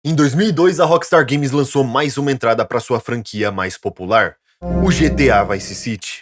Em 2002, a Rockstar Games lançou mais uma entrada para sua franquia mais popular, o GTA Vice City.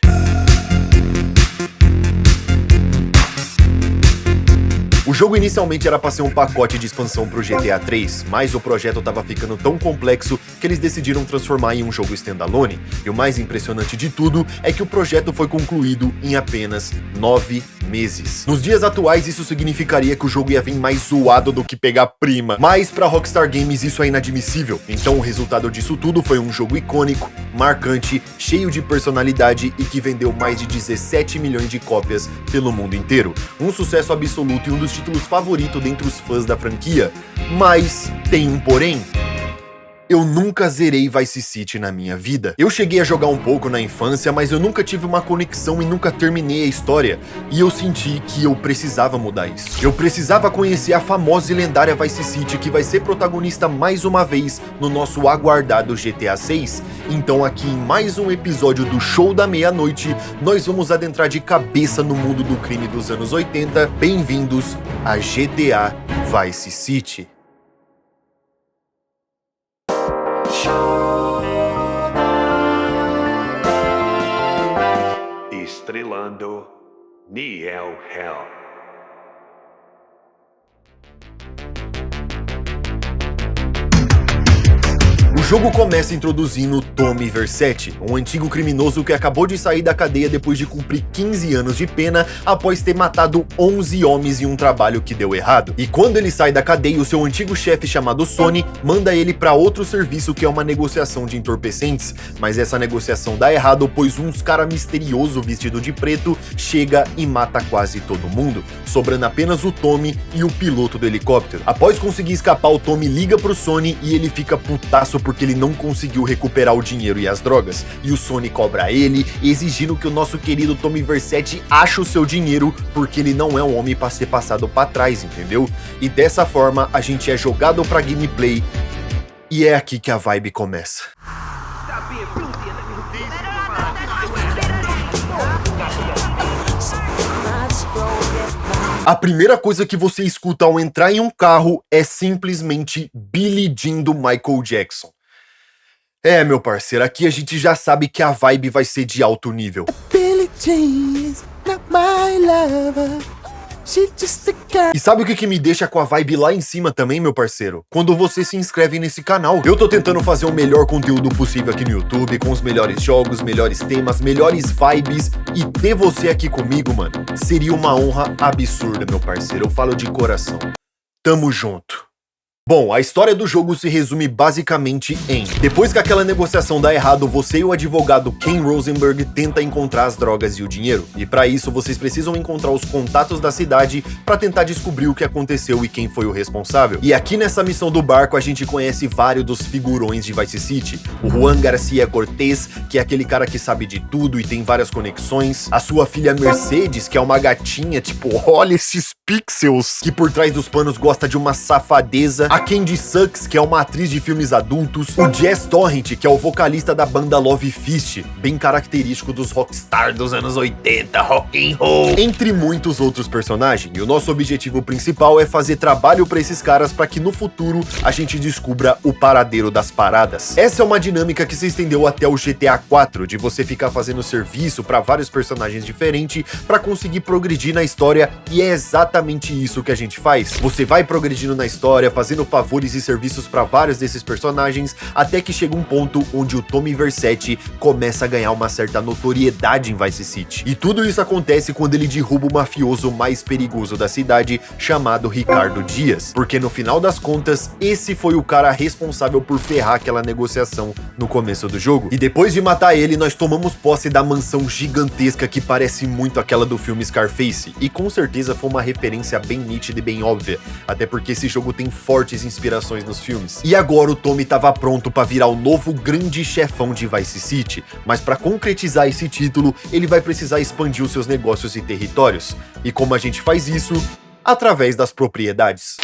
O jogo inicialmente era para ser um pacote de expansão pro GTA 3, mas o projeto estava ficando tão complexo que eles decidiram transformar em um jogo standalone, e o mais impressionante de tudo é que o projeto foi concluído em apenas 9 meses. Nos dias atuais, isso significaria que o jogo ia vir mais zoado do que pegar prima, mas pra Rockstar Games isso é inadmissível, então o resultado disso tudo foi um jogo icônico, marcante, cheio de personalidade e que vendeu mais de 17 milhões de cópias pelo mundo inteiro. Um sucesso absoluto e um dos títulos favoritos dentre os fãs da franquia. Mas tem um porém. Eu nunca zerei Vice City na minha vida. Eu cheguei a jogar um pouco na infância, mas eu nunca tive uma conexão e nunca terminei a história. E eu senti que eu precisava mudar isso. Eu precisava conhecer a famosa e lendária Vice City, que vai ser protagonista mais uma vez no nosso aguardado GTA 6. Então aqui em mais um episódio do Show da Meia-Noite, nós vamos adentrar de cabeça no mundo do crime dos anos 80. Bem-vindos a GTA Vice City. Estrelando Niel Hell. O jogo começa introduzindo Tommy Vercetti, um antigo criminoso que acabou de sair da cadeia depois de cumprir 15 anos de pena após ter matado 11 homens em um trabalho que deu errado. E quando ele sai da cadeia, o seu antigo chefe chamado Sonny manda ele para outro serviço que é uma negociação de entorpecentes, mas essa negociação dá errado pois uns cara misterioso vestido de preto chega e mata quase todo mundo, sobrando apenas o Tommy e o piloto do helicóptero. Após conseguir escapar, o Tommy liga pro Sonny e ele fica putaço porque ele não conseguiu recuperar o dinheiro e as drogas, e o Sonny cobra ele, exigindo que o nosso querido Tommy Vercetti ache o seu dinheiro, porque ele não é um homem para ser passado para trás, entendeu? E dessa forma a gente é jogado pra gameplay, e é aqui que a vibe começa. A primeira coisa que você escuta ao entrar em um carro é simplesmente Billie Jean do Michael Jackson. É, meu parceiro, aqui a gente já sabe que a vibe vai ser de alto nível. E sabe o que me deixa com a vibe lá em cima também, meu parceiro? Quando você se inscreve nesse canal. Eu tô tentando fazer o melhor conteúdo possível aqui no YouTube, com os melhores jogos, melhores temas, melhores vibes, e ter você aqui comigo, mano, seria uma honra absurda, meu parceiro. Eu falo de coração. Tamo junto. Bom, a história do jogo se resume basicamente em: depois que aquela negociação dá errado, você e o advogado Ken Rosenberg tentam encontrar as drogas e o dinheiro. E para isso, vocês precisam encontrar os contatos da cidade para tentar descobrir o que aconteceu e quem foi o responsável. E aqui nessa missão do barco, a gente conhece vários dos figurões de Vice City. O Juan Garcia Cortez, que é aquele cara que sabe de tudo e tem várias conexões. A sua filha Mercedes, que é uma gatinha, tipo, olha esses pixels, que por trás dos panos gosta de uma safadeza. A Candy Sucks, que é uma atriz de filmes adultos. O Jazz Torrent, que é o vocalista da banda Love Fist, bem característico dos rockstar dos anos 80, rock and roll. Entre muitos outros personagens. E o nosso objetivo principal é fazer trabalho pra esses caras para que no futuro a gente descubra o paradeiro das paradas. Essa é uma dinâmica que se estendeu até o GTA 4, de você ficar fazendo serviço pra vários personagens diferentes pra conseguir progredir na história, e é exatamente isso que a gente faz. Você vai progredindo na história, fazendo favores e serviços para vários desses personagens, até que chega um ponto onde o Tommy Vercetti começa a ganhar uma certa notoriedade em Vice City. E tudo isso acontece quando ele derruba o mafioso mais perigoso da cidade, chamado Ricardo Dias, porque no final das contas, esse foi o cara responsável por ferrar aquela negociação no começo do jogo. E depois de matar ele, nós tomamos posse da mansão gigantesca que parece muito aquela do filme Scarface, e com certeza foi uma referência bem nítida e bem óbvia, até porque esse jogo tem fortes inspirações nos filmes. E agora o Tommy estava pronto para virar o novo grande chefão de Vice City, mas para concretizar esse título, ele vai precisar expandir os seus negócios e territórios. E como a gente faz isso? Através das propriedades.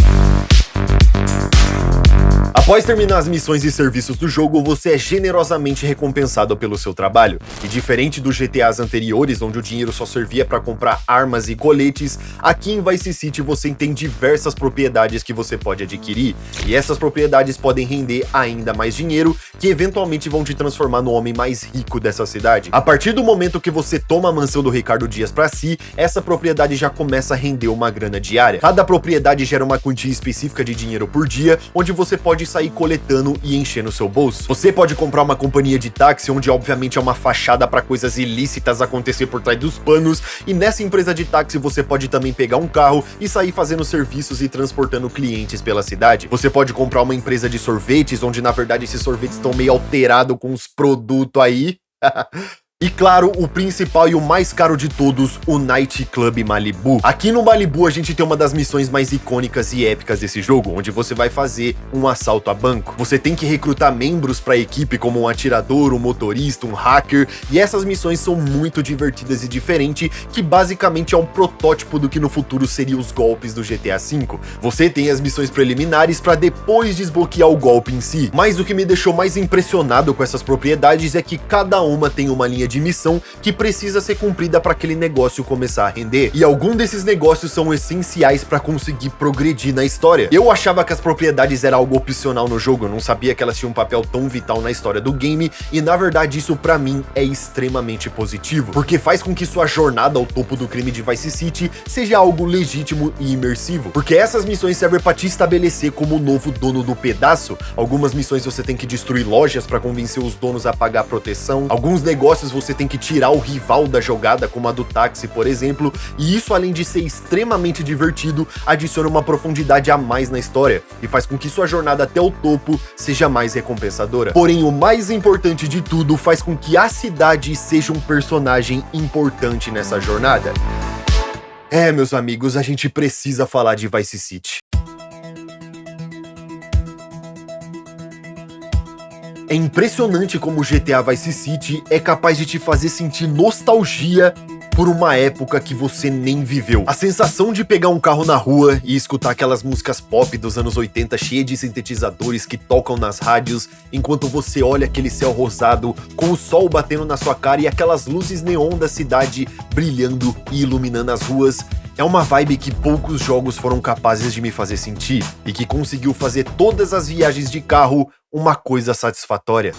A Após terminar as missões e serviços do jogo, você é generosamente recompensado pelo seu trabalho. E diferente dos GTAs anteriores, onde o dinheiro só servia para comprar armas e coletes, aqui em Vice City você tem diversas propriedades que você pode adquirir. E essas propriedades podem render ainda mais dinheiro, que eventualmente vão te transformar no homem mais rico dessa cidade. A partir do momento que você toma a mansão do Ricardo Dias para si, essa propriedade já começa a render uma grana diária. Cada propriedade gera uma quantia específica de dinheiro por dia, onde você pode sair coletando e enchendo seu bolso. Você pode comprar uma companhia de táxi, onde obviamente é uma fachada para coisas ilícitas acontecer por trás dos panos, e nessa empresa de táxi você pode também pegar um carro e sair fazendo serviços e transportando clientes pela cidade. Você pode comprar uma empresa de sorvetes, onde na verdade esses sorvetes estão meio alterados com os produtos aí. E claro, o principal e o mais caro de todos, o Night Club Malibu. Aqui no Malibu a gente tem uma das missões mais icônicas e épicas desse jogo, onde você vai fazer um assalto a banco. Você tem que recrutar membros para a equipe como um atirador, um motorista, um hacker, e essas missões são muito divertidas e diferentes, que basicamente é um protótipo do que no futuro seriam os golpes do GTA V. Você tem as missões preliminares para depois desbloquear o golpe em si, mas o que me deixou mais impressionado com essas propriedades é que cada uma tem uma linha de missão que precisa ser cumprida para aquele negócio começar a render. E algum desses negócios são essenciais para conseguir progredir na história. Eu achava que as propriedades era algo opcional no jogo, eu não sabia que elas tinham um papel tão vital na história do game, e na verdade isso para mim é extremamente positivo, porque faz com que sua jornada ao topo do crime de Vice City seja algo legítimo e imersivo, porque essas missões servem para te estabelecer como o novo dono do pedaço. Algumas missões você tem que destruir lojas para convencer os donos a pagar proteção, alguns negócios você tem que tirar o rival da jogada, como a do táxi, por exemplo, e isso, além de ser extremamente divertido, adiciona uma profundidade a mais na história e faz com que sua jornada até o topo seja mais recompensadora. Porém, o mais importante de tudo, faz com que a cidade seja um personagem importante nessa jornada. É, meus amigos, a gente precisa falar de Vice City. É impressionante como o GTA Vice City é capaz de te fazer sentir nostalgia por uma época que você nem viveu. A sensação de pegar um carro na rua e escutar aquelas músicas pop dos anos 80 cheias de sintetizadores que tocam nas rádios, enquanto você olha aquele céu rosado com o sol batendo na sua cara e aquelas luzes neon da cidade brilhando e iluminando as ruas, é uma vibe que poucos jogos foram capazes de me fazer sentir e que conseguiu fazer todas as viagens de carro uma coisa satisfatória.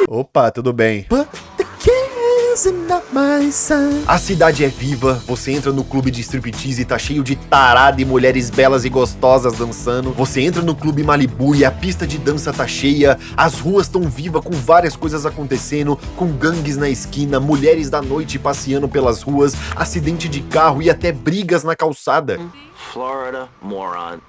Opa, tudo bem. A cidade é viva, você entra no clube de striptease e tá cheio de tarada e mulheres belas e gostosas dançando. Você entra no clube Malibu e a pista de dança tá cheia, as ruas tão vivas com várias coisas acontecendo, com gangues na esquina, mulheres da noite passeando pelas ruas, acidente de carro e até brigas na calçada. Florida moron.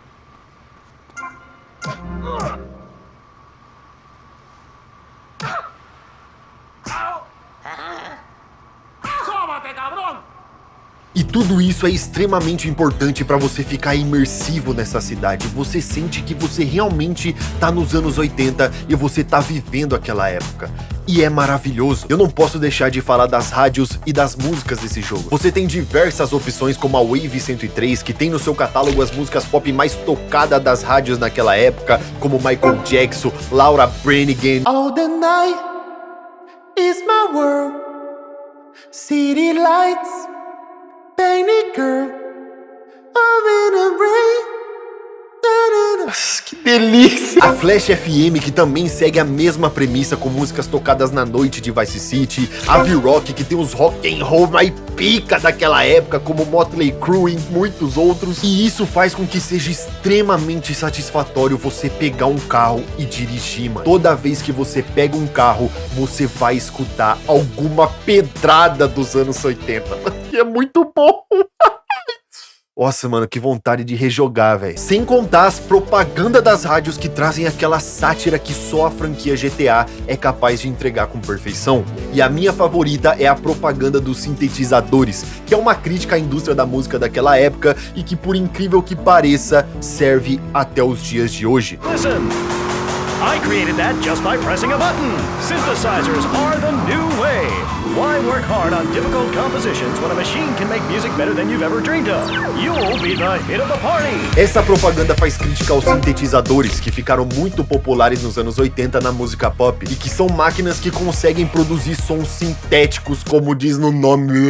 E tudo isso é extremamente importante para você ficar imersivo nessa cidade. Você sente que você realmente tá nos anos 80 e você tá vivendo aquela época. E é maravilhoso. Eu não posso deixar de falar das rádios e das músicas desse jogo. Você tem diversas opções, como a Wave 103, que tem no seu catálogo as músicas pop mais tocadas das rádios naquela época, como Michael Jackson, Laura Branigan. All the night is my world. City lights, painted girl, I'm in a rain. Que delícia! A Flash FM, que também segue a mesma premissa com músicas tocadas na noite de Vice City. A V-Rock, que tem os rock and roll mais pica daquela época, como Motley Crue e muitos outros. E isso faz com que seja extremamente satisfatório você pegar um carro e dirigir, mano. Toda vez que você pega um carro, você vai escutar alguma pedrada dos anos 80. E é muito bom! Nossa, mano, que vontade de rejogar, velho. Sem contar as propagandas das rádios que trazem aquela sátira que só a franquia GTA é capaz de entregar com perfeição. E a minha favorita é a propaganda dos sintetizadores, que é uma crítica à indústria da música daquela época e que, por incrível que pareça, serve até os dias de hoje. Listen, I created that just by pressing a button. Synthesizers are the new way. Why work hard on difficult compositions when a machine can make music better than you've ever dreamed of? You'll be the hit of the party. Essa propaganda faz crítica aos sintetizadores que ficaram muito populares nos anos 80 na música pop e que são máquinas que conseguem produzir sons sintéticos, como diz no nome.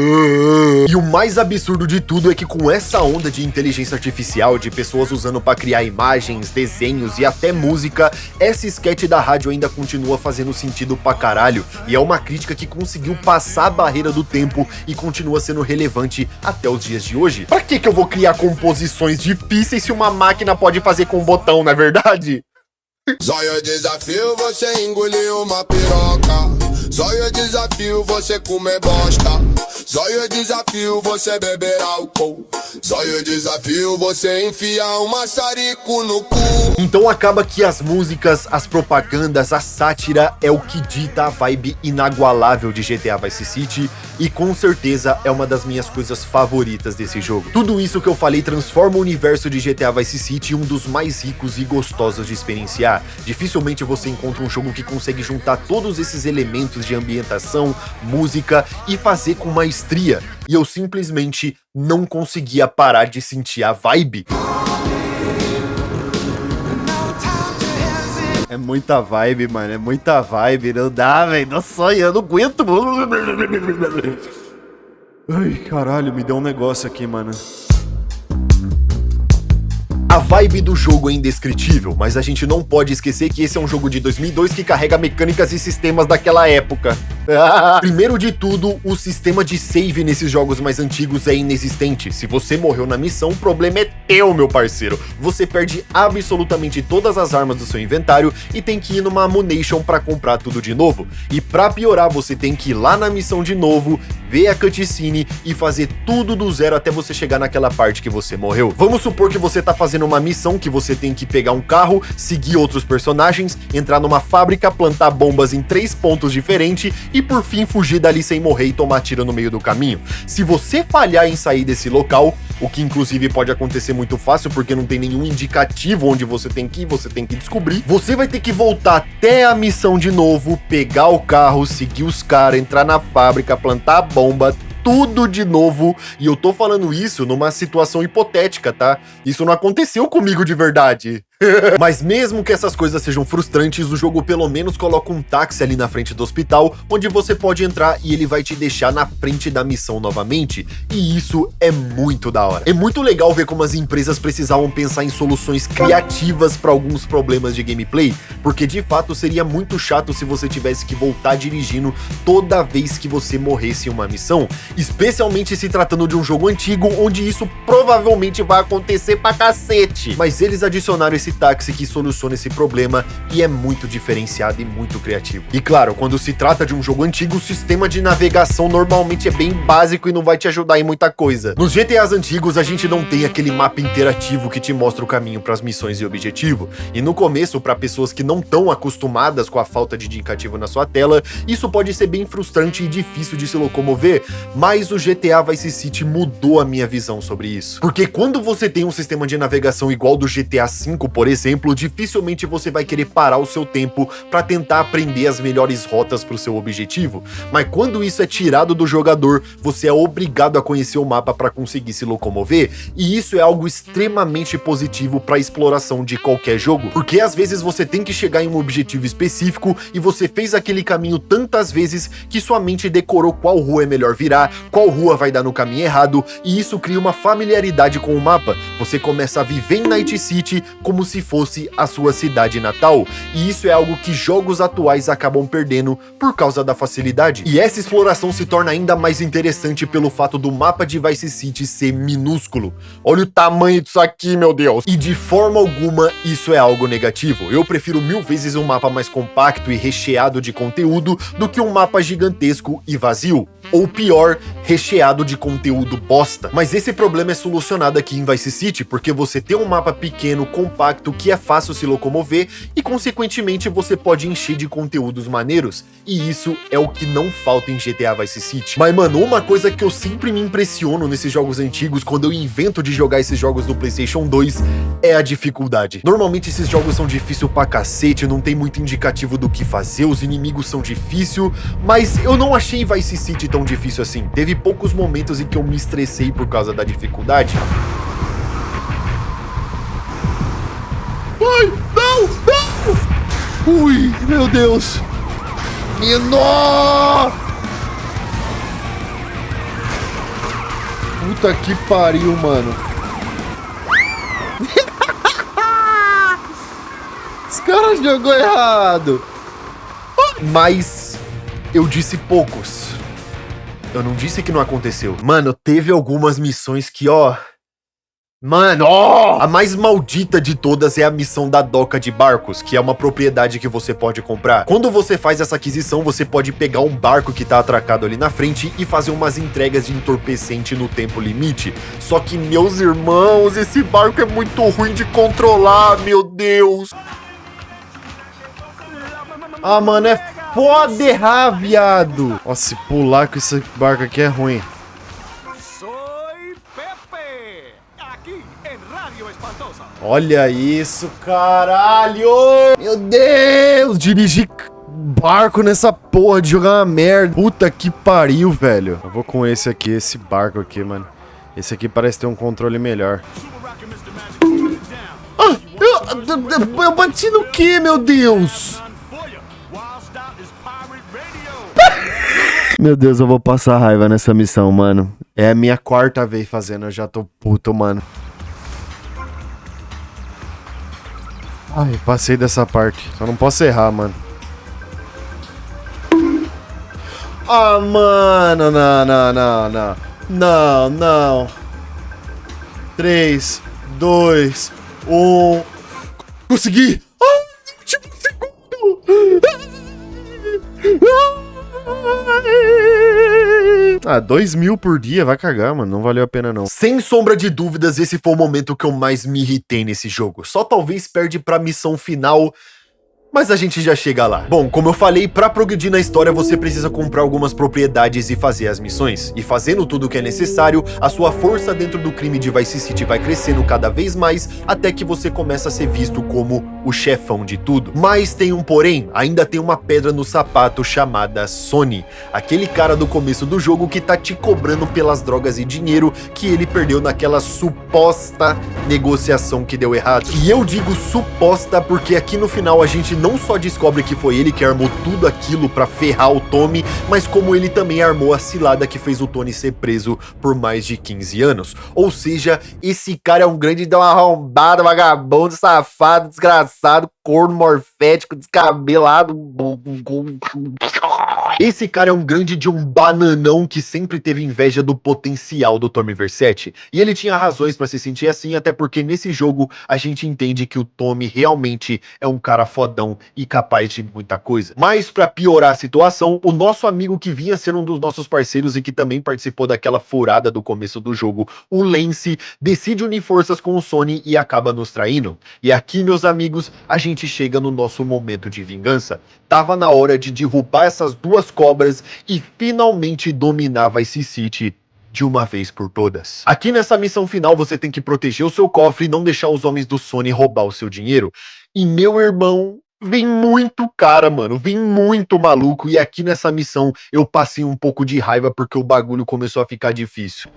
E o mais absurdo de tudo é que com essa onda de inteligência artificial, de pessoas usando para criar imagens, desenhos e até música, essa sketch da rádio ainda continua fazendo sentido pra caralho, e é uma crítica que conseguiu passar a barreira do tempo e continua sendo relevante até os dias de hoje. Pra que eu vou criar composições difíceis se uma máquina pode fazer com um botão, não é verdade? Zóio desafio você engolir uma piroca. Zóio desafio você comer bosta. Zóio desafio você beber álcool. Zóio desafio você enfiar um maçarico no cu. Então acaba que as músicas, as propagandas, a sátira é o que dita a vibe inagualável de GTA Vice City, e com certeza é uma das minhas coisas favoritas desse jogo. Tudo isso que eu falei transforma o universo de GTA Vice City em um dos mais ricos e gostosos de experienciar. Dificilmente você encontra um jogo que consegue juntar todos esses elementos de ambientação, música e fazer com maestria, e eu simplesmente não conseguia parar de sentir a vibe. É muita vibe, mano, é muita vibe, não dá, velho, nossa, eu não aguento. Ai, caralho, me deu um negócio aqui, mano. A vibe do jogo é indescritível, mas a gente não pode esquecer que esse é um jogo de 2002 que carrega mecânicas e sistemas daquela época. Primeiro de tudo, o sistema de save nesses jogos mais antigos é inexistente. Se você morreu na missão, o problema é teu, meu parceiro. Você perde absolutamente todas as armas do seu inventário e tem que ir numa Ammunition pra comprar tudo de novo. E pra piorar, você tem que ir lá na missão de novo, ver a cutscene e fazer tudo do zero até você chegar naquela parte que você morreu. Vamos supor que você tá fazendo uma missão que você tem que pegar um carro, seguir outros personagens, entrar numa fábrica, plantar bombas em 3 pontos diferentes e por fim fugir dali sem morrer e tomar tiro no meio do caminho. Se você falhar em sair desse local, o que inclusive pode acontecer muito fácil porque não tem nenhum indicativo onde você tem que ir, você tem que descobrir, você vai ter que voltar até a missão de novo, pegar o carro, seguir os caras, entrar na fábrica, plantar a bomba, tudo de novo, e eu tô falando isso numa situação hipotética, tá? Isso não aconteceu comigo de verdade. Mas mesmo que essas coisas sejam frustrantes, o jogo pelo menos coloca um táxi ali na frente do hospital, onde você pode entrar e ele vai te deixar na frente da missão novamente, e isso é muito da hora. É muito legal ver como as empresas precisavam pensar em soluções criativas para alguns problemas de gameplay, porque de fato seria muito chato se você tivesse que voltar dirigindo toda vez que você morresse em uma missão, especialmente se tratando de um jogo antigo, onde isso provavelmente vai acontecer pra cacete. Mas eles adicionaram esse táxi que soluciona esse problema e é muito diferenciado e muito criativo. E claro, quando se trata de um jogo antigo, o sistema de navegação normalmente é bem básico e não vai te ajudar em muita coisa. Nos GTAs antigos, a gente não tem aquele mapa interativo que te mostra o caminho para as missões e objetivo. E no começo, para pessoas que não estão acostumadas com a falta de indicativo na sua tela, isso pode ser bem frustrante e difícil de se locomover, mas o GTA Vice City mudou a minha visão sobre isso. Porque quando você tem um sistema de navegação igual do GTA V, por exemplo, dificilmente você vai querer parar o seu tempo para tentar aprender as melhores rotas para o seu objetivo, mas quando isso é tirado do jogador, você é obrigado a conhecer o mapa para conseguir se locomover, e isso é algo extremamente positivo para a exploração de qualquer jogo, porque às vezes você tem que chegar em um objetivo específico e você fez aquele caminho tantas vezes que sua mente decorou qual rua é melhor virar, qual rua vai dar no caminho errado, e isso cria uma familiaridade com o mapa. Você começa a viver em Night City como se fosse a sua cidade natal, e isso é algo que jogos atuais acabam perdendo por causa da facilidade. E essa exploração se torna ainda mais interessante pelo fato do mapa de Vice City ser minúsculo. Olha o tamanho disso aqui, meu Deus! E de forma alguma isso é algo negativo. Eu prefiro 1000 vezes um mapa mais compacto e recheado de conteúdo do que um mapa gigantesco e vazio. ou pior, recheado de conteúdo bosta. Mas esse problema é solucionado aqui em Vice City, porque você tem um mapa pequeno, compacto, que é fácil se locomover e, consequentemente, você pode encher de conteúdos maneiros. E isso é o que não falta em GTA Vice City. Mas, mano, uma coisa que eu sempre me impressiono nesses jogos antigos, quando eu invento de jogar esses jogos do PlayStation 2, é a dificuldade. Normalmente esses jogos são difíceis pra cacete, não tem muito indicativo do que fazer, os inimigos são difíceis, mas eu não achei Vice City tão difícil assim. Teve poucos momentos em que eu me estressei por causa da dificuldade. Ai, não, não! Ui, meu Deus! Menor! Puta que pariu, mano. Os caras jogou errado. Mas eu disse poucos. Eu não disse que não aconteceu. Mano, teve algumas missões que, ó... Mano, ó! A mais maldita de todas é a missão da doca de barcos, que é uma propriedade que você pode comprar. Quando você faz essa aquisição, você pode pegar um barco que tá atracado ali na frente e fazer umas entregas de entorpecente no tempo limite. Só que, meus irmãos, esse barco é muito ruim de controlar, meu Deus! Ah, mano, é foda errar, viado! Ó, se pular com esse barco aqui é ruim. Olha isso, caralho! Meu Deus! Dirigir barco nessa porra de jogar uma merda. Puta que pariu, velho. Eu vou com esse aqui, esse barco aqui, mano. Esse aqui parece ter um controle melhor. Ah, eu bati no quê, meu Deus? Meu Deus, eu vou passar raiva nessa missão, mano. É a minha quarta vez fazendo, eu já tô puto, mano. Ai, passei dessa parte. Só não posso errar, mano. Ah, mano, não, não, não, não. Não, não. 3, 2, 1. Consegui! Ah, último segundo! Ah, 2.000 por dia, vai cagar, mano. Não valeu a pena, não. Sem sombra de dúvidas, esse foi o momento que eu mais me irritei nesse jogo. Só talvez perde pra missão final, mas a gente já chega lá. Bom, como eu falei, pra progredir na história você precisa comprar algumas propriedades e fazer as missões. E fazendo tudo o que é necessário, a sua força dentro do crime de Vice City vai crescendo cada vez mais, até que você começa a ser visto como o chefão de tudo. Mas tem um porém, ainda tem uma pedra no sapato chamada Sonny. Aquele cara do começo do jogo que tá te cobrando pelas drogas e dinheiro que ele perdeu naquela suposta negociação que deu errado. E eu digo suposta porque aqui no final a gente não só descobre que foi ele que armou tudo aquilo pra ferrar o Tommy, mas como ele também armou a cilada que fez o Tony ser preso por mais de 15 anos. Ou seja, esse cara é um grande arrombado, vagabundo, safado, desgraçado, corno morfético, descabelado. Esse cara é um grande de um bananão que sempre teve inveja do potencial do Tommy Vercetti. E ele tinha razões pra se sentir assim, até porque nesse jogo a gente entende que o Tommy realmente é um cara fodão e capaz de muita coisa. Mas pra piorar a situação, o nosso amigo que vinha ser um dos nossos parceiros e que também participou daquela furada do começo do jogo, o Lance, decide unir forças com o Sonny e acaba nos traindo. E aqui, meus amigos, a gente chega no nosso momento de vingança. Tava na hora de derrubar essas duas cobras e finalmente dominar Vice City de uma vez por todas. Aqui nessa missão final você tem que proteger o seu cofre e não deixar os homens do Sonny roubar o seu dinheiro. E meu irmão, vem muito cara, mano, vem muito maluco, e aqui nessa missão eu passei um pouco de raiva porque o bagulho começou a ficar difícil.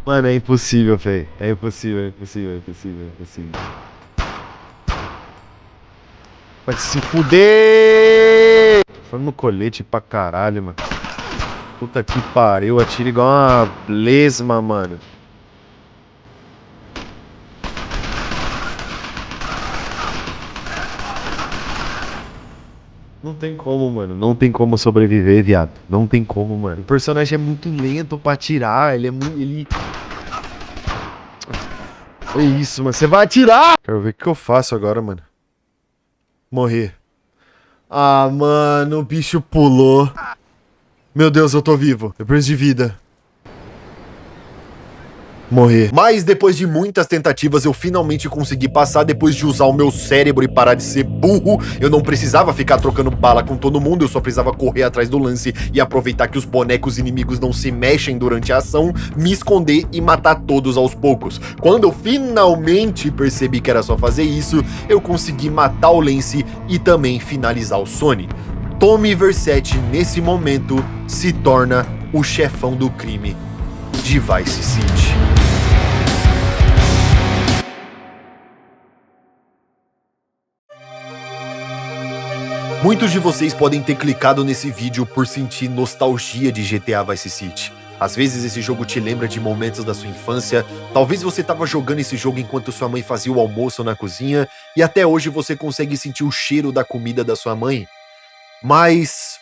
Mano, é impossível, véi. É impossível, é impossível, é impossível, é impossível. Vai se fuder! Foi no colete pra caralho, mano. Puta que pariu, atira igual uma lesma, mano. Não tem como, mano. Não tem como sobreviver, viado. Não tem como, mano. O personagem é muito lento pra atirar. Ele é muito... É isso, mano. Você vai atirar! Quero ver o que eu faço agora, mano. Morri. Ah, mano, o bicho pulou. Meu Deus, eu tô vivo. Eu preciso de vida. Morrer. Mas depois de muitas tentativas eu finalmente consegui passar depois de usar o meu cérebro e parar de ser burro. Eu não precisava ficar trocando bala com todo mundo, eu só precisava correr atrás do lance e aproveitar que os bonecos inimigos não se mexem durante a ação, me esconder e matar todos aos poucos. Quando eu finalmente percebi que era só fazer isso, eu consegui matar o Lance e também finalizar o Sony. Tommy Vercetti, nesse momento, se torna o chefão do crime de Vice City. Muitos de vocês podem ter clicado nesse vídeo por sentir nostalgia de GTA Vice City. Às vezes esse jogo te lembra de momentos da sua infância, talvez você estava jogando esse jogo enquanto sua mãe fazia o almoço na cozinha, e até hoje você consegue sentir o cheiro da comida da sua mãe. Mas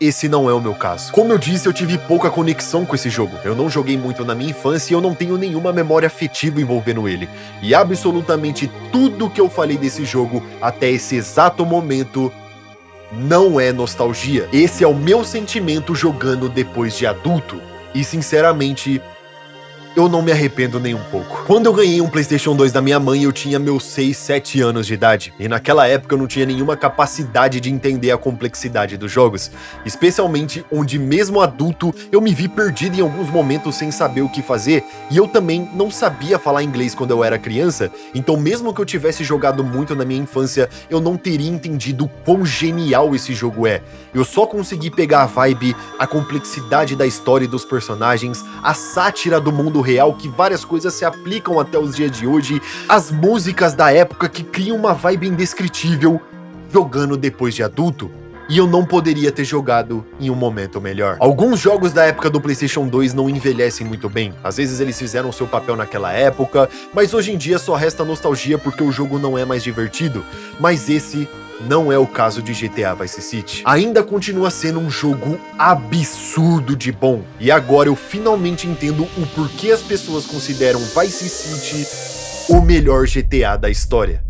esse não é o meu caso. Como eu disse, eu tive pouca conexão com esse jogo. Eu não joguei muito na minha infância e eu não tenho nenhuma memória afetiva envolvendo ele. E absolutamente tudo que eu falei desse jogo até esse exato momento não é nostalgia. Esse é o meu sentimento jogando depois de adulto. E sinceramente, eu não me arrependo nem um pouco. Quando eu ganhei um PlayStation 2 da minha mãe, eu tinha meus 6, 7 anos de idade. E naquela época eu não tinha nenhuma capacidade de entender a complexidade dos jogos. Especialmente onde, mesmo adulto, eu me vi perdido em alguns momentos sem saber o que fazer. E eu também não sabia falar inglês quando eu era criança. Então mesmo que eu tivesse jogado muito na minha infância, eu não teria entendido o quão genial esse jogo é. Eu só consegui pegar a vibe, a complexidade da história e dos personagens, a sátira do mundo real, que várias coisas se aplicam até os dias de hoje, as músicas da época que criam uma vibe indescritível, jogando depois de adulto. E eu não poderia ter jogado em um momento melhor. Alguns jogos da época do PlayStation 2 não envelhecem muito bem. Às vezes eles fizeram seu papel naquela época, mas hoje em dia só resta nostalgia porque o jogo não é mais divertido. Mas esse não é o caso de GTA Vice City. Ainda continua sendo um jogo absurdo de bom. E agora eu finalmente entendo o porquê as pessoas consideram Vice City o melhor GTA da história.